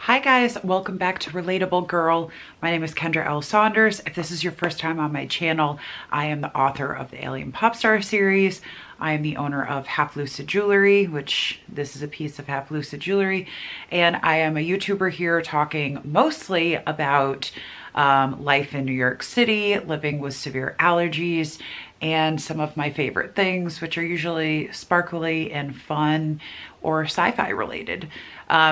Hi guys, welcome back to Relatable Girl. My name is Kendra Saunders. If this is your first time on my channel, I am the author of the Alien Popstar series. I am the owner of Half Lucid Jewelry, which this is a piece of Half Lucid Jewelry. And I am a YouTuber here talking mostly about life in New York City, living with severe allergies, and some of my favorite things, which are usually sparkly and fun or sci-fi related.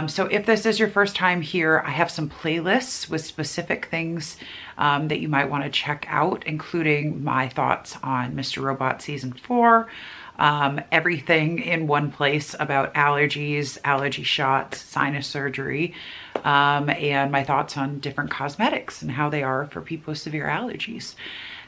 So if this is your first time here, I have some playlists with specific things that you might want to check out, including my thoughts on Mr. Robot Season 4, everything in one place about allergies, allergy shots, sinus surgery, and my thoughts on different cosmetics and how they are for people with severe allergies.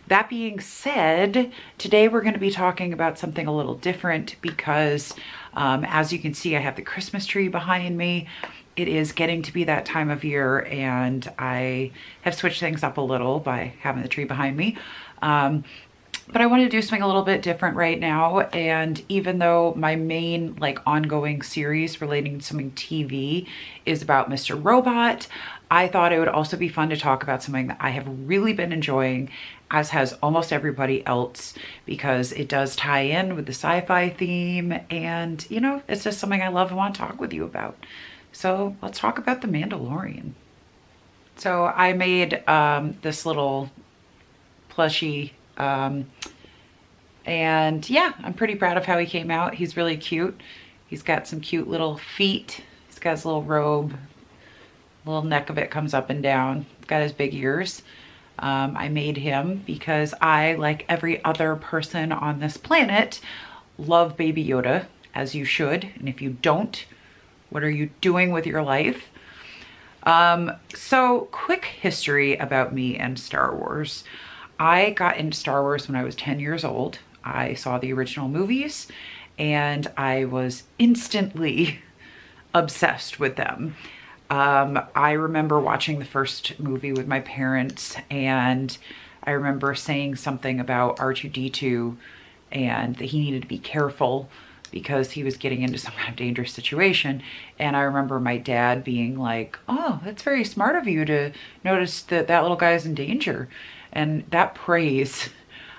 That being said, today we're going to be talking about something a little different because as you can see, I have the Christmas tree behind me. It is getting to be that time of year, and I have switched things up a little by having the tree behind me. But I want to do something a little bit different right now. And even though my main ongoing series relating to something TV is about Mr. Robot, I thought it would also be fun to talk about something that I have really been enjoying, as has almost everybody else, because it does tie in with the sci-fi theme. And, you know, it's just something I love and want to talk with you about. So let's talk about the Mandalorian. So I made this little plushie and yeah, I'm pretty proud of how he came out. He's really cute. He's got some cute little feet. He's got his little robe. Little neck of it comes up and down. He's got his big ears. I made him because I, like every other person on this planet, love Baby Yoda, as you should. And if you don't, what are you doing with your life? So quick history about me and Star Wars. I got into Star Wars when I was 10 years old. I saw the original movies and I was instantly obsessed with them. I remember watching the first movie with my parents, and I remember saying something about R2-D2 and that he needed to be careful because he was getting into some kind of dangerous situation. And I remember my dad being like, "Oh, that's very smart of you to notice that that little guy is in danger." And that praise,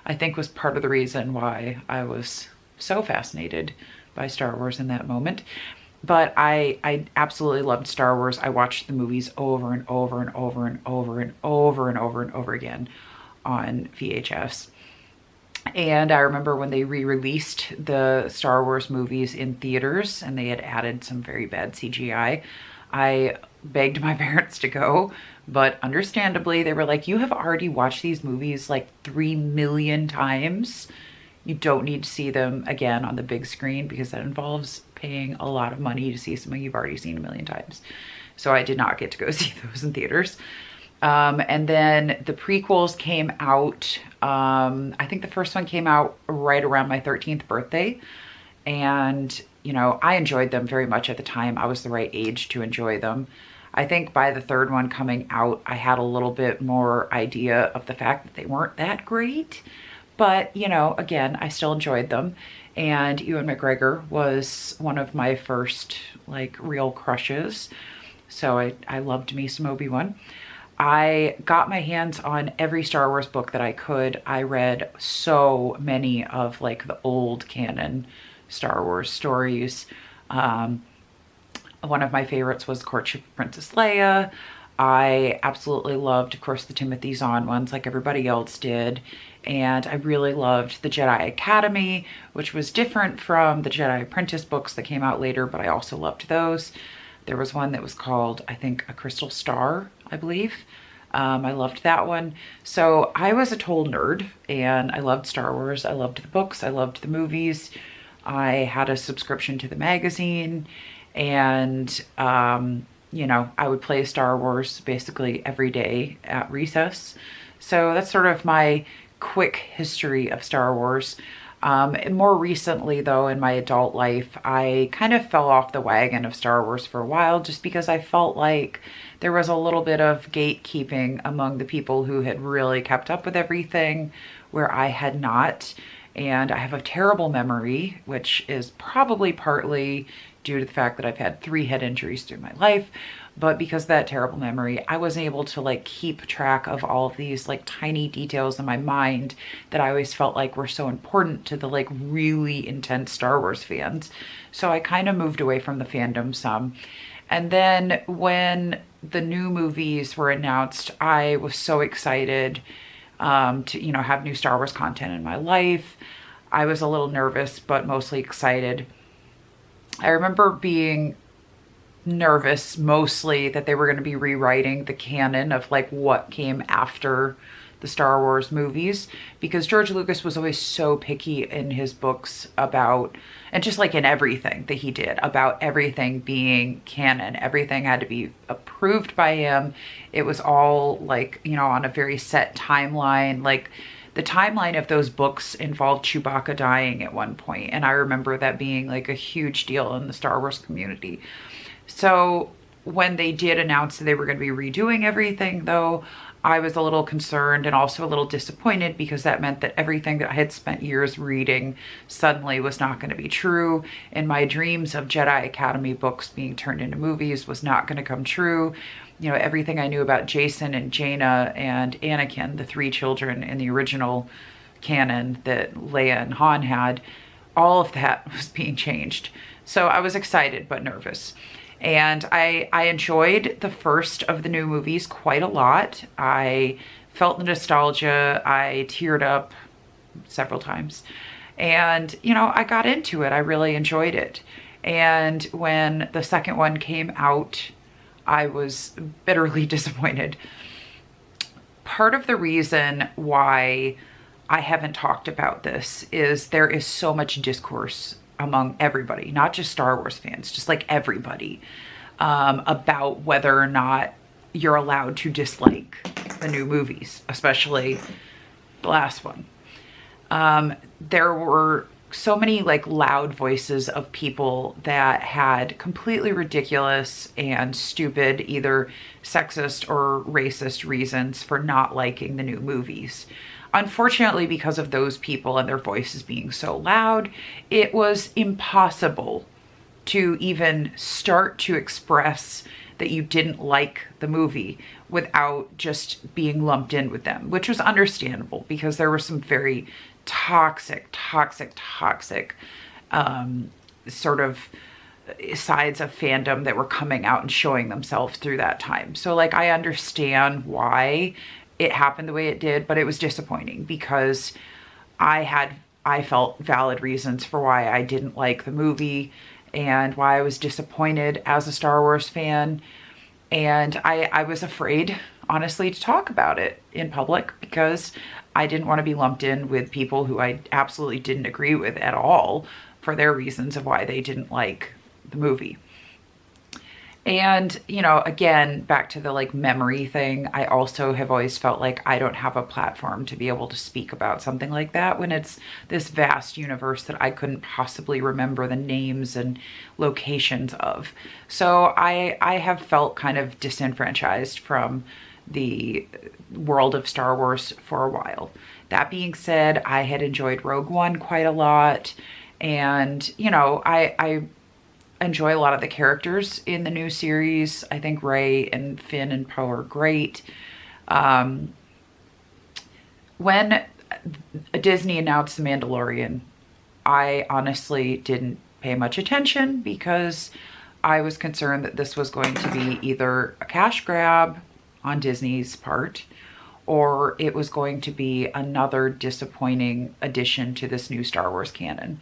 I think, was part of the reason why I was so fascinated by Star Wars in that moment. But I absolutely loved Star Wars. I watched the movies over and over and over and over and over and over and over again on VHS. And I remember when they re-released the Star Wars movies in theaters and they had added some very bad CGI, I begged my parents to go, but understandably they were like, "You have already watched these movies like 3 million times. You don't need to see them again on the big screen because that involves paying a lot of money to see something you've already seen 1 million times." So I did not get to go see those in theaters. And then the prequels came out. I think the first one came out right around my 13th birthday. And, you know, I enjoyed them very much at the time. I was the right age to enjoy them. I think by the third one coming out, I had a little bit more idea of the fact that they weren't that great. But, you know, again, I still enjoyed them. And Ewan McGregor was one of my first, real crushes. So I loved me some Obi-Wan. I got my hands on every Star Wars book that I could. I read so many of, the old canon Star Wars stories. One of my favorites was The Courtship of Princess Leia. I absolutely loved, of course, the Timothy Zahn ones like everybody else did. And I really loved the Jedi Academy, which was different from the Jedi Apprentice books that came out later, but I also loved those. There was one that was called, I think, A Crystal Star, I believe. I loved that one. So I was a total nerd and I loved Star Wars. I loved the books. I loved the movies. I had a subscription to the magazine, and you know, I would play Star Wars basically every day at recess. So that's sort of my quick history of Star Wars. More recently though, in my adult life, I kind of fell off the wagon of Star Wars for a while just because I felt like there was a little bit of gatekeeping among the people who had really kept up with everything where I had not. And I have a terrible memory, which is probably partly due to the fact that I've had 3 head injuries through my life. but because of that terrible memory, I wasn't able to like keep track of all of these like tiny details in my mind that I always felt like were so important to the like really intense Star Wars fans. So I kind of moved away from the fandom some. And then when the new movies were announced, I was so excited to, you know, have new Star Wars content in my life. I was a little nervous, but mostly excited. I remember being nervous mostly that they were going to be rewriting the canon of like what came after the Star Wars movies, because George Lucas was always so picky in his books about, and just like in everything that he did, about everything being canon. Everything had to be approved by him. It was all like, you know, on a very set timeline. Like the timeline of those books involved Chewbacca dying at one point, and I remember that being like a huge deal in the Star Wars community. So when they did announce that they were going to be redoing everything, though, I was a little concerned and also a little disappointed, because that meant that everything that I had spent years reading suddenly was not going to be true. And my dreams of Jedi Academy books being turned into movies was not going to come true. You know, everything I knew about Jason and Jaina and Anakin, the three children in the original canon that Leia and Han had, all of that was being changed. So I was excited but nervous. And I enjoyed the first of the new movies quite a lot. I felt the nostalgia. I teared up several times. And, you know, I got into it. I really enjoyed it. And when the second one came out, I was bitterly disappointed. Part of the reason why I haven't talked about this is there is so much discourse among everybody, not just Star Wars fans, just like everybody, about whether or not you're allowed to dislike the new movies, especially the last one. There were so many like loud voices of people that had completely ridiculous and stupid, either sexist or racist reasons for not liking the new movies. Unfortunately, because of those people and their voices being so loud, it was impossible to even start to express that you didn't like the movie without just being lumped in with them, which was understandable because there were some very toxic sort of sides of fandom that were coming out and showing themselves through that time. So like, I understand why it happened the way it did, but it was disappointing because I felt valid reasons for why I didn't like the movie and why I was disappointed as a Star Wars fan. And I was afraid, honestly, to talk about it in public because I didn't want to be lumped in with people who I absolutely didn't agree with at all for their reasons of why they didn't like the movie. And, you know, again, back to the like memory thing, I also have always felt like I don't have a platform to be able to speak about something like that when it's this vast universe that I couldn't possibly remember the names and locations of. So I have felt kind of disenfranchised from the world of Star Wars for a while. That being said, I had enjoyed Rogue One quite a lot. And, you know, I enjoy a lot of the characters in the new series. I think Rey and Finn and Poe are great. When Disney announced The Mandalorian, I honestly didn't pay much attention because I was concerned that this was going to be either a cash grab on Disney's part, or it was going to be another disappointing addition to this new Star Wars canon.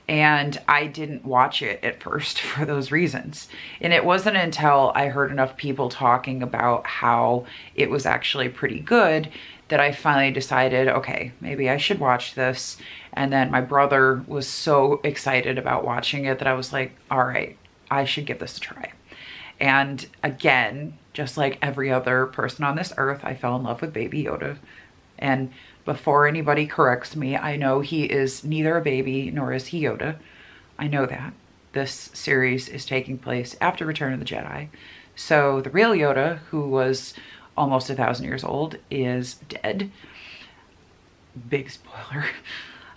And I didn't watch it at first for those reasons. And it wasn't until I heard enough people talking about how it was actually pretty good that I finally decided, okay, maybe I should watch this. And then my brother was so excited about watching it that I was like, all right, I should give this a try. And again, just like every other person on this earth, I fell in love with Baby Yoda. And before anybody corrects me, I know he is neither a baby nor is he Yoda. I know that. This series is taking place after Return of the Jedi. So the real Yoda, who was almost 1,000 years old, is dead. Big spoiler.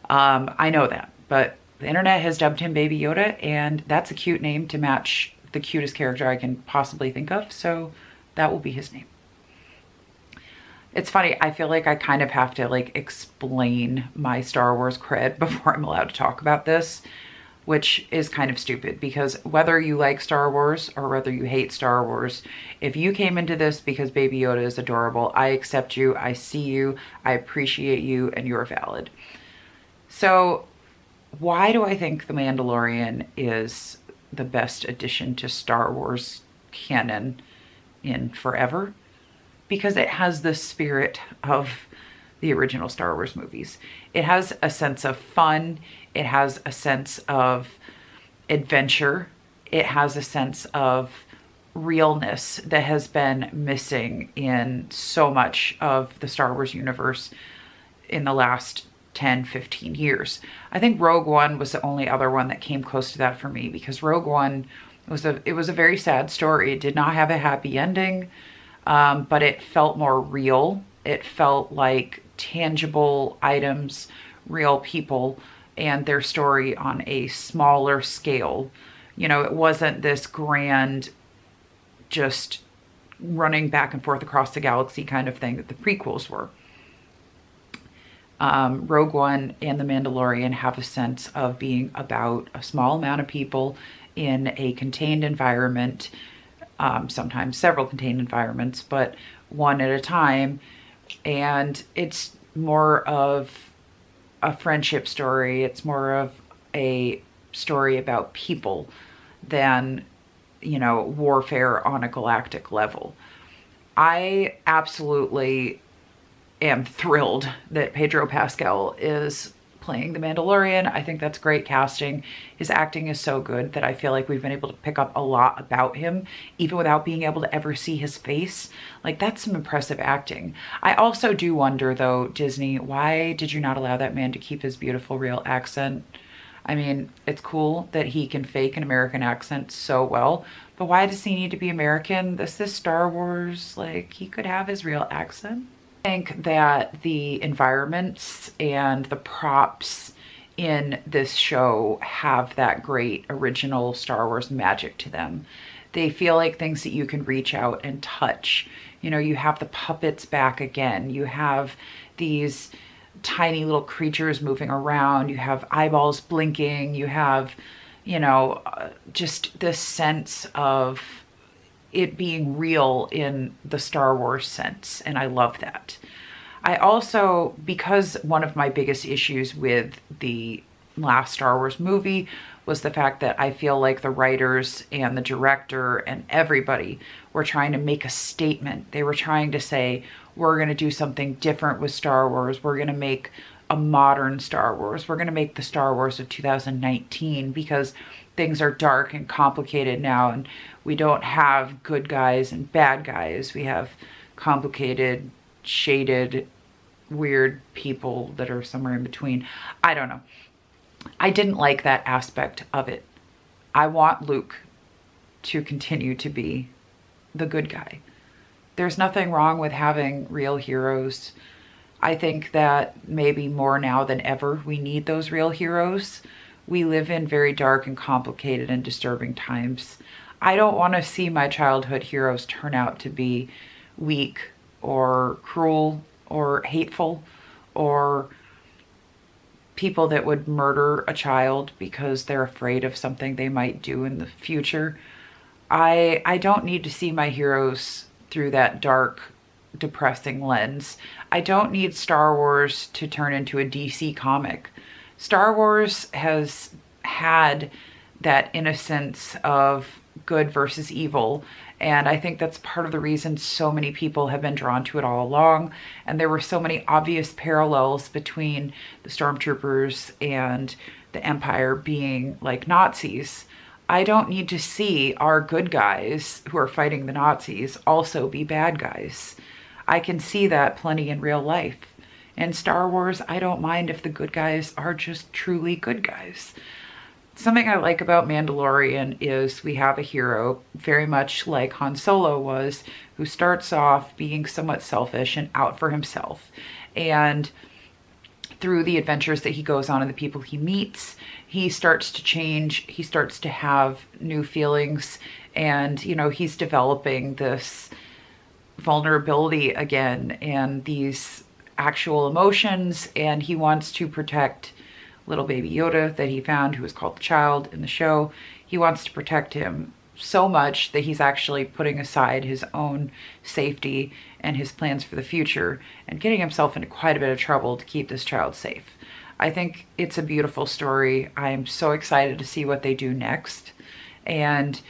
I know that, but the internet has dubbed him Baby Yoda, and that's a cute name to match the cutest character I can possibly think of, so that will be his name. It's funny, I feel like I kind of have to like explain my Star Wars cred before I'm allowed to talk about this, which is kind of stupid, because whether you like Star Wars or whether you hate Star Wars, if you came into this because Baby Yoda is adorable, I accept you, I see you, I appreciate you, and you're valid. So why do I think The Mandalorian is the best addition to Star Wars canon in forever? Because it has the spirit of the original Star Wars movies. It has a sense of fun. It has a sense of adventure. It has a sense of realness that has been missing in so much of the Star Wars universe in the last 10, 15 years. I think Rogue One was the only other one that came close to that for me, because Rogue One was a very sad story. It did not have a happy ending, but it felt more real. It felt like tangible items, real people, and their story on a smaller scale. You know, it wasn't this grand, just running back and forth across the galaxy kind of thing that the prequels were. Rogue One and The Mandalorian have a sense of being about a small amount of people in a contained environment, sometimes several contained environments, but one at a time. And it's more of a friendship story. It's more of a story about people than, you know, warfare on a galactic level. I absolutely am thrilled that Pedro Pascal is playing the Mandalorian. I think that's great casting. His acting is so good that I feel like we've been able to pick up a lot about him, even without being able to ever see his face. Like, that's some impressive acting. I also do wonder though, Disney, why did you not allow that man to keep his beautiful real accent? I mean, it's cool that he can fake an American accent so well, but why does he need to be American? This is Star Wars. Like, he could have his real accent. I think that the environments and the props in this show have that great original Star Wars magic to them. They feel like things that you can reach out and touch. You know, you have the puppets back again. You have these tiny little creatures moving around. You have eyeballs blinking. You have, you know, just this sense of it being real in the Star Wars sense, and I love that. I also, because one of my biggest issues with the last Star Wars movie was the fact that I feel like the writers and the director and everybody were trying to make a statement. They were trying to say, we're going to do something different with Star Wars. We're going to make a modern Star Wars. We're going to make the Star Wars of 2019 because things are dark and complicated now, and we don't have good guys and bad guys. We have complicated, shaded, weird people that are somewhere in between. I don't know. I didn't like that aspect of it. I want Luke to continue to be the good guy. There's nothing wrong with having real heroes. I think that maybe more now than ever, we need those real heroes. We live in very dark and complicated and disturbing times. I don't want to see my childhood heroes turn out to be weak or cruel or hateful or people that would murder a child because they're afraid of something they might do in the future. I don't need to see my heroes through that dark, depressing lens. I don't need Star Wars to turn into a DC comic. Star Wars has had that innocence of good versus evil, and I think that's part of the reason so many people have been drawn to it all along. And there were so many obvious parallels between the stormtroopers and the Empire being like Nazis. I don't need to see our good guys who are fighting the Nazis also be bad guys. I can see that plenty in real life. In Star Wars, I don't mind if the good guys are just truly good guys. Something I like about Mandalorian is we have a hero, very much like Han Solo was, who starts off being somewhat selfish and out for himself. And through the adventures that he goes on and the people he meets, he starts to change. He starts to have new feelings, and, you know, he's developing this vulnerability again and these actual emotions, and he wants to protect little baby Yoda that he found, who was called the Child in the show. He wants to protect him so much that he's actually putting aside his own safety and his plans for the future and getting himself into quite a bit of trouble to keep this child safe. I think it's a beautiful story. I'm so excited to see what they do next. And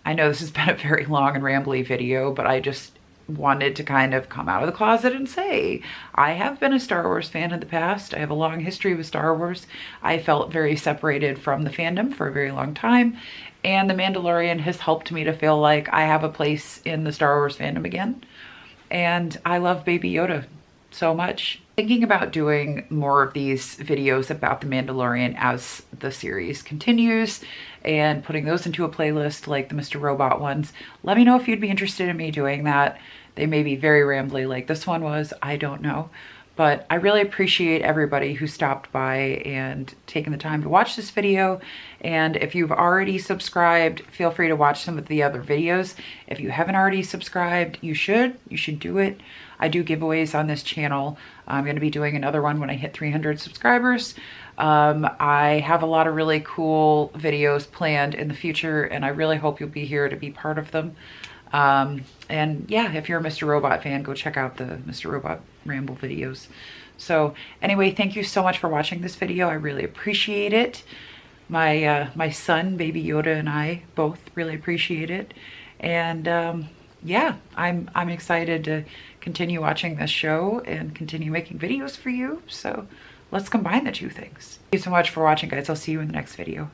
I know this has been a very long and rambly video, but I just wanted to kind of come out of the closet and say, I have been a Star Wars fan in the past. I have a long history with Star Wars. I felt very separated from the fandom for a very long time, and The Mandalorian has helped me to feel like I have a place in the Star Wars fandom again. And I love Baby Yoda so much. Thinking about doing more of these videos about The Mandalorian as the series continues and putting those into a playlist like the Mr. Robot ones. Let me know if you'd be interested in me doing that. They may be very rambly like this one was, I don't know. But I really appreciate everybody who stopped by and taken the time to watch this video. And if you've already subscribed, feel free to watch some of the other videos. If you haven't already subscribed, you should do it. I do giveaways on this channel. I'm going to be doing another one when I hit 300 subscribers. I have a lot of really cool videos planned in the future, and I really hope you'll be here to be part of them. And yeah, if you're a Mr. Robot fan, go check out the Mr. Robot Ramble videos. So anyway, thank you so much for watching this video. I really appreciate it. My son, Baby Yoda, and I both really appreciate it. And yeah, I'm excited to continue watching this show and continue making videos for you. So let's combine the two things. Thank you so much for watching, guys. I'll see you in the next video.